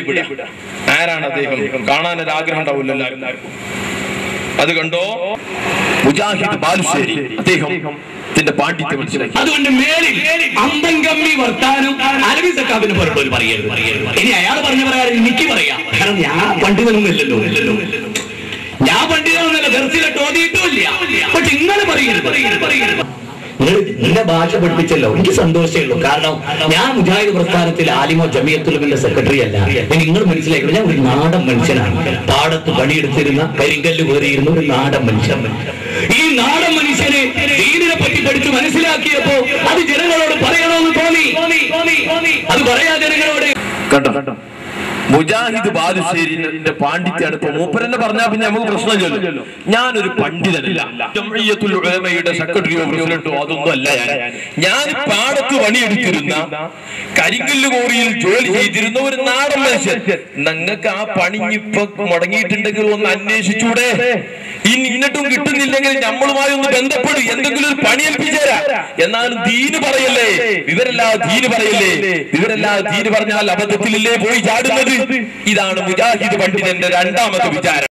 പരിചയപ്പെടുക. ആരാണ് അദ്ദേഹം? കാണാൻ ഒരു ആഗ്രഹം ഉണ്ടാവില്ല എല്ലാവർക്കും. അത് കണ്ടോ, മുജാഹിദ് ബാലുശ്ശേരി. അദ്ദേഹം പാണ്ഡിത്യം മനസ്സിലാക്കി. അതുകൊണ്ട് മേലിൽ അന്തം കമ്മി വർത്താനം അലവി സക്കാബിന് പുറത്തൊരു പറയരുത്. ഇനി അയാൾ പറഞ്ഞു പറയാൻ എനിക്ക് പറയാം. കാരണം ഞാൻ പണ്ഡിതനൊന്നുമില്ലല്ലോ. ഞാൻ പണ്ഡിതനൊന്നുമല്ല, ദർസിലിട്ട് ഓതിയിട്ടുമില്ല. പക്ഷെ ഇങ്ങനെ പറയരുത്. നിന്റെ ഭാഷ പഠിപ്പിച്ചല്ലോ, എനിക്ക് സന്തോഷമേ ഉള്ളൂ. കാരണം ഞാൻ മുജാഹിദ് പ്രസ്ഥാനത്തിൽ ആലിമോ ജമിയത്തുലമിന്റെ സെക്രട്ടറി അല്ല. നിങ്ങൾ മനസ്സിലാക്കണം, ഞാൻ ഒരു നാടൻ മനുഷ്യനാണ്. പാടത്ത് പണിയെടുത്തിരുന്ന, കരിങ്കല്ല് കയറിയിരുന്ന ഒരു നാടൻ മനുഷ്യൻ. ഈ നാടൻ മനുഷ്യനെ ദീനിനെ പറ്റി പഠിച്ച് മനസ്സിലാക്കിയപ്പോ അത് ജനങ്ങളോട് പറയണമെന്ന് തോന്നി. അത് പറയാ ജനങ്ങളോട്. കേട്ടോ, മുജാഹിദ് ബാലുശ്ശേരിന്റെ പാണ്ഡിത്യാണ്. ഇപ്പൊ മൂപ്പരെന്നെ പറഞ്ഞാൽ പിന്നെ നമുക്ക് പ്രശ്നമില്ലല്ലോ. ഞാനൊരു പണ്ഡിതനല്ല, ജംഇയ്യത്തുൽ ഉലമയുടെ സെക്രട്ടറിയോ പ്രസിഡന്റോ അതൊന്നും അല്ല. ഞാൻ പാടത്ത് പണിയെടുത്തിരുന്ന, കരിങ്കല്ല് കോറിയിൽ ജോലി ചെയ്തിരുന്ന ഒരു നാടൻ മനുഷ്യൻ. നിങ്ങൾക്ക് ആ പണി ഇപ്പൊ മുടങ്ങിയിട്ടുണ്ടെങ്കിൽ ഒന്ന് അന്വേഷിച്ചൂടെ? ഇന്നിട്ടും കിട്ടുന്നില്ലെങ്കിൽ നമ്മളുമായി ഒന്ന് ബന്ധപ്പെടും, എന്തെങ്കിലും ഒരു പണി ഏൽപ്പിച്ചേരാ. എന്നാലും ദീന് പറയല്ലേ, വിവരല്ലാതെ ദീന് പറയല്ലേ. വിവരല്ലാതെ ദീന് പറഞ്ഞാൽ അബദ്ധത്തിലല്ലേ പോയി ചാടുന്നത്. ഇതാണ് മുജാഹിദ് പണ്ഡിതന്റെ രണ്ടാമത്തെ വിചാരം.